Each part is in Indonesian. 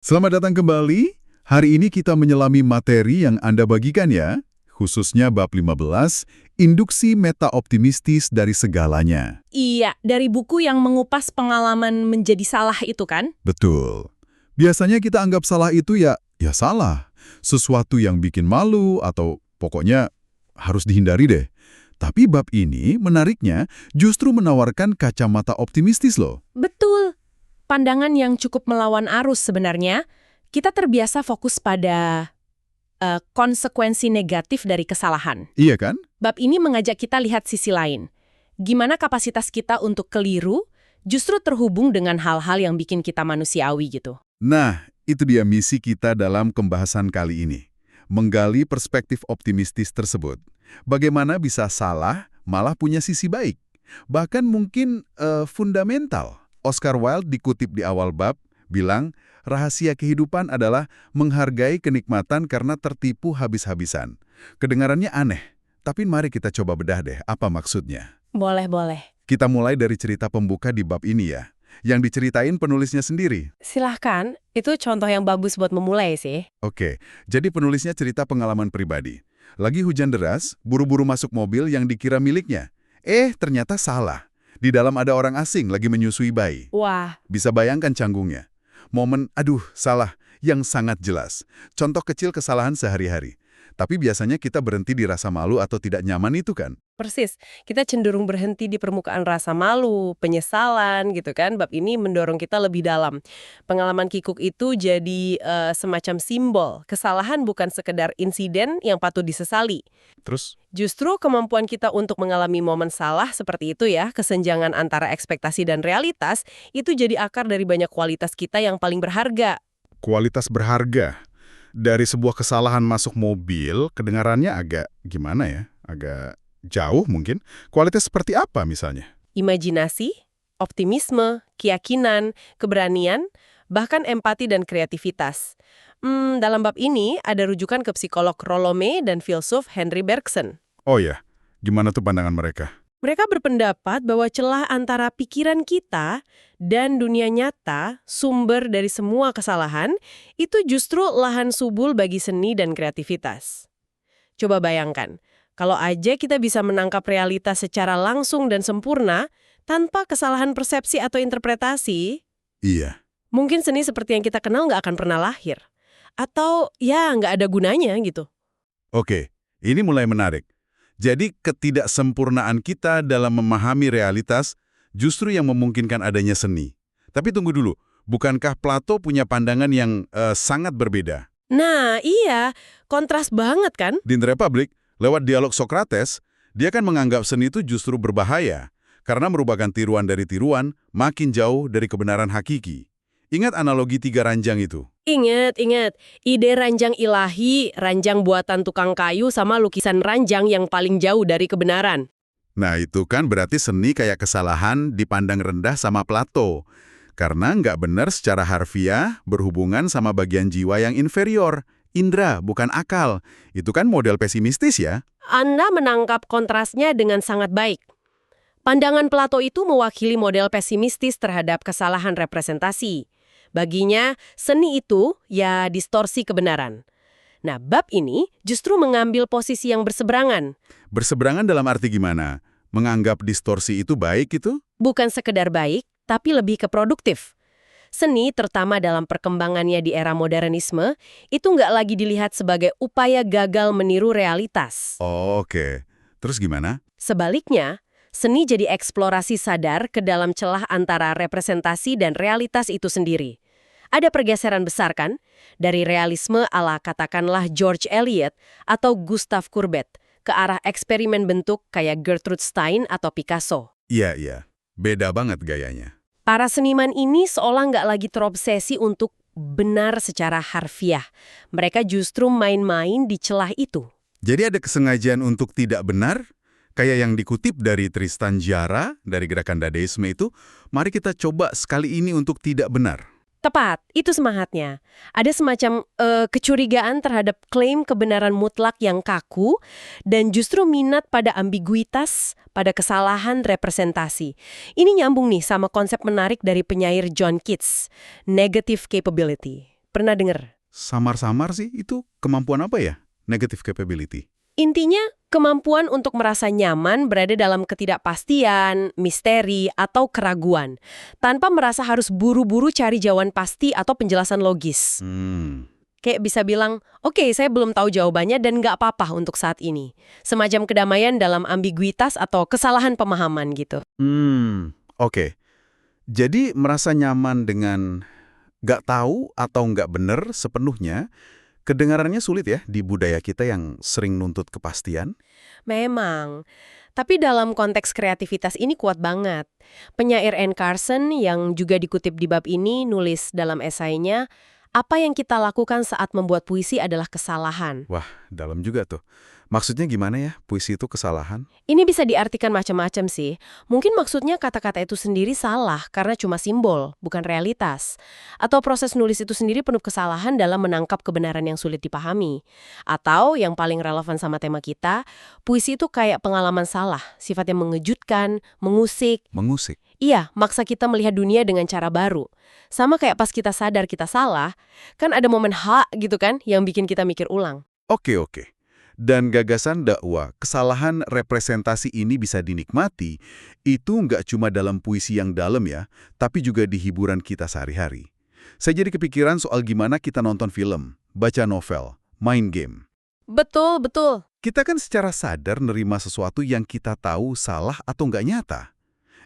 Selamat datang kembali. Hari ini kita menyelami materi yang Anda bagikan ya, khususnya bab 15, induksi meta-optimistis dari segalanya. Iya, dari buku yang mengupas pengalaman menjadi salah itu kan? Betul. Biasanya kita anggap salah itu ya salah. Sesuatu yang bikin malu atau pokoknya harus dihindari deh. Tapi bab ini, menariknya, justru menawarkan kacamata optimistis loh. Betul. Pandangan yang cukup melawan arus sebenarnya. Kita terbiasa fokus pada konsekuensi negatif dari kesalahan. Iya kan? Bab ini mengajak kita lihat sisi lain. Gimana kapasitas kita untuk keliru justru terhubung dengan hal-hal yang bikin kita manusiawi gitu. Nah, itu dia misi kita dalam pembahasan kali ini. Menggali perspektif optimistis tersebut. Bagaimana bisa salah malah punya sisi baik. Bahkan mungkin fundamental. Oscar Wilde dikutip di awal bab, bilang, rahasia kehidupan adalah menghargai kenikmatan karena tertipu habis-habisan. Kedengarannya aneh, tapi mari kita coba bedah deh apa maksudnya. Boleh. Kita mulai dari cerita pembuka di bab ini ya, yang diceritain penulisnya sendiri. Silahkan, itu contoh yang bagus buat memulai sih. Oke, jadi penulisnya cerita pengalaman pribadi. Lagi hujan deras, buru-buru masuk mobil yang dikira miliknya. Ternyata salah. Di dalam ada orang asing lagi menyusui bayi. Wah, Bisa bayangkan canggungnya. Momen, salah, yang sangat jelas. Contoh kecil kesalahan sehari-hari. Tapi biasanya kita berhenti di rasa malu atau tidak nyaman itu kan? Persis, kita cenderung berhenti di permukaan rasa malu, penyesalan gitu kan. Bab ini mendorong kita lebih dalam. Pengalaman kikuk itu jadi semacam simbol. Kesalahan bukan sekedar insiden yang patut disesali. Terus, Justru kemampuan kita untuk mengalami momen salah seperti itu ya, kesenjangan antara ekspektasi dan realitas, itu jadi akar dari banyak kualitas kita yang paling berharga. kualitas berharga. Dari sebuah kesalahan masuk mobil, kedengarannya agak gimana ya? Agak jauh mungkin. Kualitas seperti apa misalnya? Imajinasi, optimisme, keyakinan, keberanian, bahkan empati dan kreativitas. Dalam bab ini ada rujukan ke psikolog Rollo May dan filsuf Henry Bergson. Oh ya, gimana tuh pandangan mereka? Mereka berpendapat bahwa celah antara pikiran kita dan dunia nyata, sumber dari semua kesalahan, itu justru lahan subur bagi seni dan kreativitas. Coba bayangkan, kalau aja kita bisa menangkap realitas secara langsung dan sempurna, tanpa kesalahan persepsi atau interpretasi, Iya. mungkin seni seperti yang kita kenal nggak akan pernah lahir. Atau ya nggak ada gunanya gitu. Oke, ini mulai menarik. Jadi ketidaksempurnaan kita dalam memahami realitas justru yang memungkinkan adanya seni. Tapi tunggu dulu, bukankah Plato punya pandangan yang sangat berbeda? Nah iya, kontras banget kan? Di The Republic, lewat dialog Socrates, dia kan menganggap seni itu justru berbahaya karena merupakan tiruan dari tiruan makin jauh dari kebenaran hakiki. Ingat analogi 3 ranjang itu? Ingat. Ide ranjang ilahi, ranjang buatan tukang kayu sama lukisan ranjang yang paling jauh dari kebenaran. Nah itu kan berarti seni kayak kesalahan dipandang rendah sama Plato. Karena nggak benar secara harfiah berhubungan sama bagian jiwa yang inferior. Indra, bukan akal. Itu kan model pesimistis ya? Anda menangkap kontrasnya dengan sangat baik. Pandangan Plato itu mewakili model pesimistis terhadap kesalahan representasi. Baginya, seni itu ya distorsi kebenaran. Nah, bab ini justru mengambil posisi yang berseberangan. Berseberangan dalam arti gimana? Menganggap distorsi itu baik itu? Bukan sekedar baik, tapi lebih ke produktif. Seni, terutama dalam perkembangannya di era modernisme, itu nggak lagi dilihat sebagai upaya gagal meniru realitas. Oh, oke. Terus gimana? Sebaliknya, seni jadi eksplorasi sadar ke dalam celah antara representasi dan realitas itu sendiri. Ada pergeseran besar kan? Dari realisme ala katakanlah George Eliot atau Gustav Courbet ke arah eksperimen bentuk kayak Gertrude Stein atau Picasso. Iya. Beda banget gayanya. Para seniman ini seolah nggak lagi terobsesi untuk benar secara harfiah. Mereka justru main-main di celah itu. Jadi ada kesengajaan untuk tidak benar? Kayak yang dikutip dari Tristan Tzara, dari gerakan Dadaisme itu, mari kita coba sekali ini untuk tidak benar. Tepat, itu semangatnya. Ada semacam kecurigaan terhadap klaim kebenaran mutlak yang kaku dan justru minat pada ambiguitas, pada kesalahan representasi. Ini nyambung nih sama konsep menarik dari penyair John Keats, negative capability. Pernah dengar? Samar-samar sih, itu kemampuan apa ya? Negative capability. Intinya, kemampuan untuk merasa nyaman berada dalam ketidakpastian, misteri, atau keraguan, tanpa merasa harus buru-buru cari jawaban pasti atau penjelasan logis. Kayak bisa bilang, oke, saya belum tahu jawabannya dan nggak apa-apa untuk saat ini. Semacam kedamaian dalam ambiguitas atau kesalahan pemahaman gitu. Oke. Jadi merasa nyaman dengan nggak tahu atau nggak benar sepenuhnya, kedengarannya sulit ya di budaya kita yang sering nuntut kepastian. Memang. Tapi dalam konteks kreativitas ini kuat banget. Penyair Anne Carson yang juga dikutip di bab ini nulis dalam esainya, apa yang kita lakukan saat membuat puisi adalah kesalahan. Wah, dalam juga tuh. Maksudnya gimana ya, puisi itu kesalahan? Ini bisa diartikan macam-macam sih. Mungkin maksudnya kata-kata itu sendiri salah karena cuma simbol, bukan realitas. Atau proses nulis itu sendiri penuh kesalahan dalam menangkap kebenaran yang sulit dipahami. Atau yang paling relevan sama tema kita, puisi itu kayak pengalaman salah, sifatnya mengejutkan, mengusik. Mengusik. Iya, maksa kita melihat dunia dengan cara baru. Sama kayak pas kita sadar kita salah, kan ada momen gitu kan yang bikin kita mikir ulang. Oke. Dan gagasan dakwah, kesalahan representasi ini bisa dinikmati, itu nggak cuma dalam puisi yang dalam ya, tapi juga di hiburan kita sehari-hari. Saya jadi kepikiran soal gimana kita nonton film, baca novel, main game. Betul. Kita kan secara sadar nerima sesuatu yang kita tahu salah atau nggak nyata.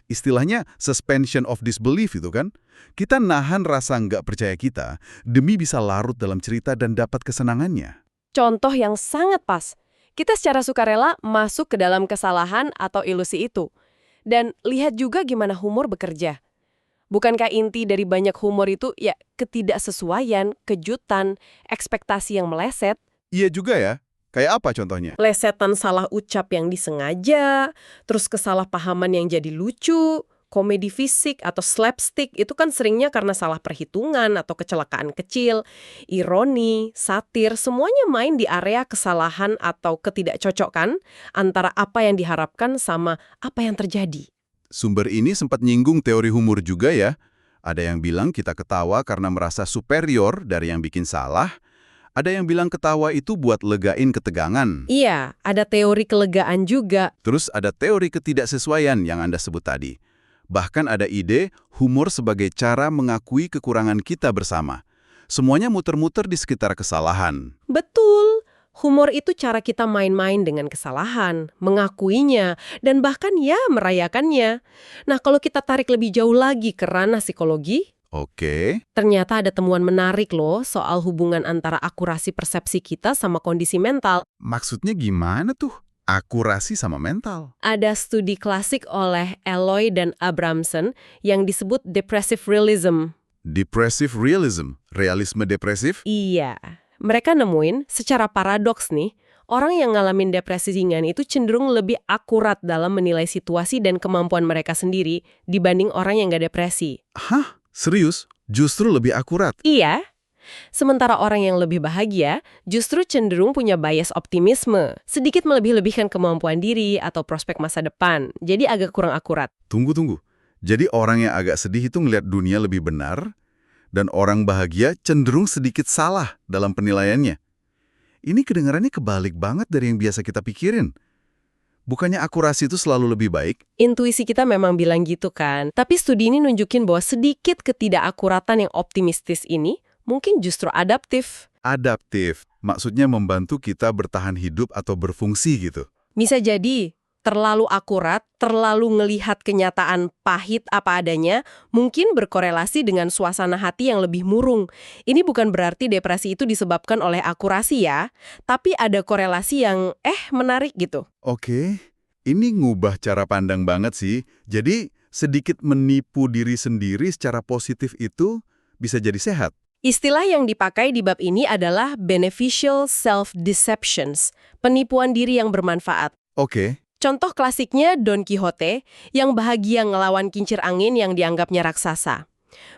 Istilahnya suspension of disbelief itu kan. Kita nahan rasa nggak percaya kita demi bisa larut dalam cerita dan dapat kesenangannya. Contoh yang sangat pas. Kita secara sukarela masuk ke dalam kesalahan atau ilusi itu. Dan lihat juga gimana humor bekerja. Bukankah inti dari banyak humor itu ya ketidaksesuaian, kejutan, ekspektasi yang meleset? Iya juga ya. Kayak apa contohnya? Lesetan salah ucap yang disengaja, terus kesalahpahaman yang jadi lucu, komedi fisik atau slapstick itu kan seringnya karena salah perhitungan atau kecelakaan kecil, ironi, satir, semuanya main di area kesalahan atau ketidakcocokan antara apa yang diharapkan sama apa yang terjadi. Sumber ini sempat nyinggung teori humor juga ya. Ada yang bilang kita ketawa karena merasa superior dari yang bikin salah. Ada yang bilang ketawa itu buat legain ketegangan. Iya, ada teori kelegaan juga. Terus ada teori ketidaksesuaian yang Anda sebut tadi. Bahkan ada ide humor sebagai cara mengakui kekurangan kita bersama. Semuanya muter-muter di sekitar kesalahan. Betul. Humor itu cara kita main-main dengan kesalahan, mengakuinya, dan bahkan ya merayakannya. Nah, kalau kita tarik lebih jauh lagi ke ranah psikologi, Oke. ternyata ada temuan menarik loh soal hubungan antara akurasi persepsi kita sama kondisi mental. Maksudnya gimana tuh? Akurasi sama mental. Ada studi klasik oleh Eloy dan Abramson yang disebut depressive realism. Depressive realism, realisme depresif? Iya, mereka nemuin secara paradoks nih, orang yang ngalamin depresi ringan itu cenderung lebih akurat dalam menilai situasi dan kemampuan mereka sendiri dibanding orang yang nggak depresi. Hah? Serius? Justru lebih akurat? Iya. Sementara orang yang lebih bahagia justru cenderung punya bias optimisme, sedikit melebih-lebihkan kemampuan diri atau prospek masa depan, jadi agak kurang akurat. Tunggu. Jadi orang yang agak sedih itu ngelihat dunia lebih benar, dan orang bahagia cenderung sedikit salah dalam penilaiannya. Ini kedengarannya kebalik banget dari yang biasa kita pikirin. Bukannya akurasi itu selalu lebih baik? Intuisi kita memang bilang gitu kan, tapi studi ini nunjukin bahwa sedikit ketidakakuratan yang optimistis ini mungkin justru adaptif. Adaptif, maksudnya membantu kita bertahan hidup atau berfungsi gitu. Bisa jadi terlalu akurat, terlalu ngelihat kenyataan pahit apa adanya, mungkin berkorelasi dengan suasana hati yang lebih murung. Ini bukan berarti depresi itu disebabkan oleh akurasi ya, tapi ada korelasi yang menarik gitu. Oke, ini ngubah cara pandang banget sih. Jadi sedikit menipu diri sendiri secara positif itu bisa jadi sehat. Istilah yang dipakai di bab ini adalah beneficial self-deceptions, penipuan diri yang bermanfaat. Oke. Contoh klasiknya Don Quixote yang bahagia ngelawan kincir angin yang dianggapnya raksasa.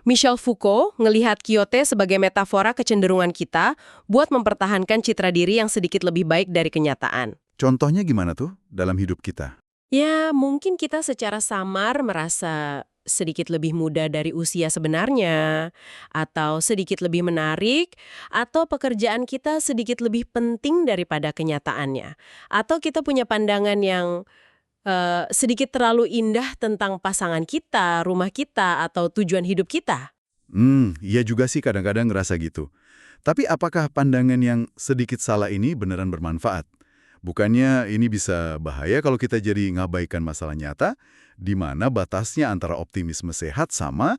Michel Foucault ngelihat Quixote sebagai metafora kecenderungan kita buat mempertahankan citra diri yang sedikit lebih baik dari kenyataan. Contohnya gimana tuh dalam hidup kita? Ya, mungkin kita secara samar merasa sedikit lebih muda dari usia sebenarnya, atau sedikit lebih menarik, atau pekerjaan kita sedikit lebih penting daripada kenyataannya. Atau kita punya pandangan yang sedikit terlalu indah tentang pasangan kita, rumah kita, atau tujuan hidup kita. Iya juga sih kadang-kadang ngerasa gitu. Tapi apakah pandangan yang sedikit salah ini beneran bermanfaat? Bukannya ini bisa bahaya kalau kita jadi ngabaikan masalah nyata, di mana batasnya antara optimisme sehat sama,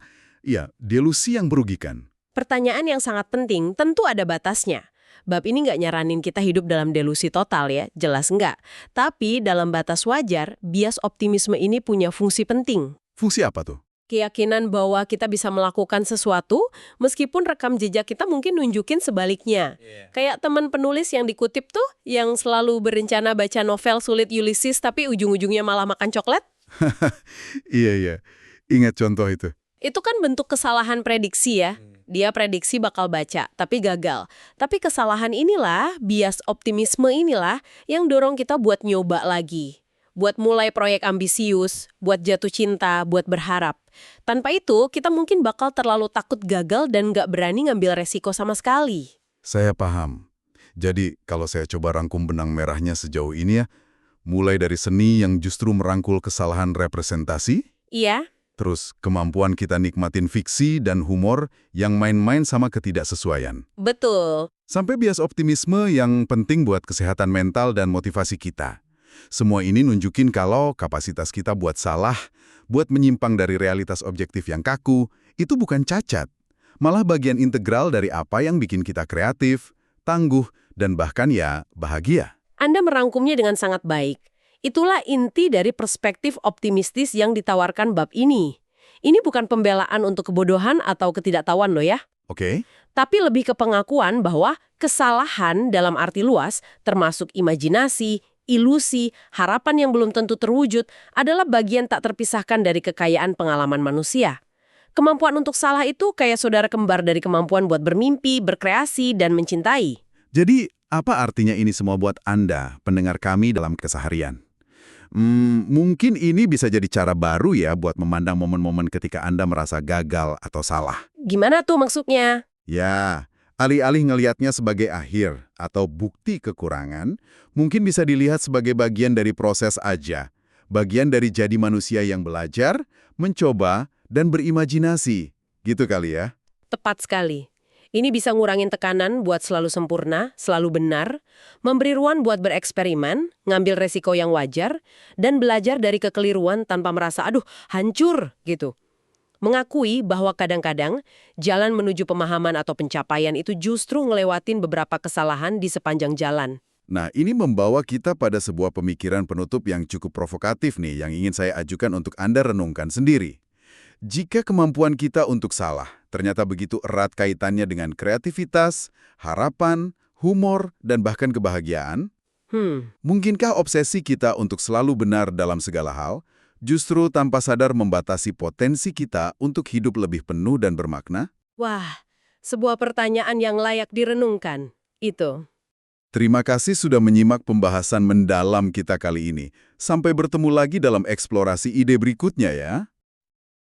delusi yang merugikan. Pertanyaan yang sangat penting, tentu ada batasnya. Bab ini nggak nyaranin kita hidup dalam delusi total ya, jelas nggak. Tapi dalam batas wajar, bias optimisme ini punya fungsi penting. Fungsi apa tuh? Keyakinan bahwa kita bisa melakukan sesuatu, meskipun rekam jejak kita mungkin nunjukin sebaliknya. Kayak teman penulis yang dikutip tuh, yang selalu berencana baca novel sulit Ulysses tapi ujung-ujungnya malah makan coklat. Iya. Ingat contoh itu. Itu kan bentuk kesalahan prediksi ya. Dia prediksi bakal baca, tapi gagal. Tapi kesalahan inilah, bias optimisme inilah, yang dorong kita buat nyoba lagi. Buat mulai proyek ambisius, buat jatuh cinta, buat berharap. Tanpa itu, kita mungkin bakal terlalu takut gagal dan nggak berani ngambil resiko sama sekali. Saya paham. Jadi kalau saya coba rangkum benang merahnya sejauh ini ya, mulai dari seni yang justru merangkul kesalahan representasi, Iya, terus kemampuan kita nikmatin fiksi dan humor yang main-main sama ketidaksesuaian. betul. Sampai bias optimisme yang penting buat kesehatan mental dan motivasi kita. Semua ini nunjukin kalau kapasitas kita buat salah, buat menyimpang dari realitas objektif yang kaku, itu bukan cacat. Malah bagian integral dari apa yang bikin kita kreatif, tangguh, dan bahkan bahagia. Anda merangkumnya dengan sangat baik. Itulah inti dari perspektif optimistis yang ditawarkan bab ini. Ini bukan pembelaan untuk kebodohan atau ketidaktahuan loh ya. Oke? Tapi lebih ke pengakuan bahwa kesalahan dalam arti luas, termasuk imajinasi, ilusi, harapan yang belum tentu terwujud, adalah bagian tak terpisahkan dari kekayaan pengalaman manusia. Kemampuan untuk salah itu kayak saudara kembar dari kemampuan buat bermimpi, berkreasi, dan mencintai. Jadi, apa artinya ini semua buat Anda, pendengar kami dalam keseharian? Mungkin ini bisa jadi cara baru ya buat memandang momen-momen ketika Anda merasa gagal atau salah. Gimana tuh maksudnya? Ya, alih-alih ngelihatnya sebagai akhir atau bukti kekurangan, mungkin bisa dilihat sebagai bagian dari proses aja. Bagian dari jadi manusia yang belajar, mencoba, dan berimajinasi. Gitu kali ya? Tepat sekali. Ini bisa ngurangin tekanan buat selalu sempurna, selalu benar, memberi ruang buat bereksperimen, ngambil resiko yang wajar, dan belajar dari kekeliruan tanpa merasa, aduh, hancur, gitu. Mengakui bahwa kadang-kadang jalan menuju pemahaman atau pencapaian itu justru ngelewatin beberapa kesalahan di sepanjang jalan. Nah, ini membawa kita pada sebuah pemikiran penutup yang cukup provokatif nih, yang ingin saya ajukan untuk Anda renungkan sendiri. Jika kemampuan kita untuk salah ternyata begitu erat kaitannya dengan kreativitas, harapan, humor, dan bahkan kebahagiaan, mungkinkah obsesi kita untuk selalu benar dalam segala hal justru tanpa sadar membatasi potensi kita untuk hidup lebih penuh dan bermakna? Wah, sebuah pertanyaan yang layak direnungkan. Itu. Terima kasih sudah menyimak pembahasan mendalam kita kali ini. Sampai bertemu lagi dalam eksplorasi ide berikutnya ya.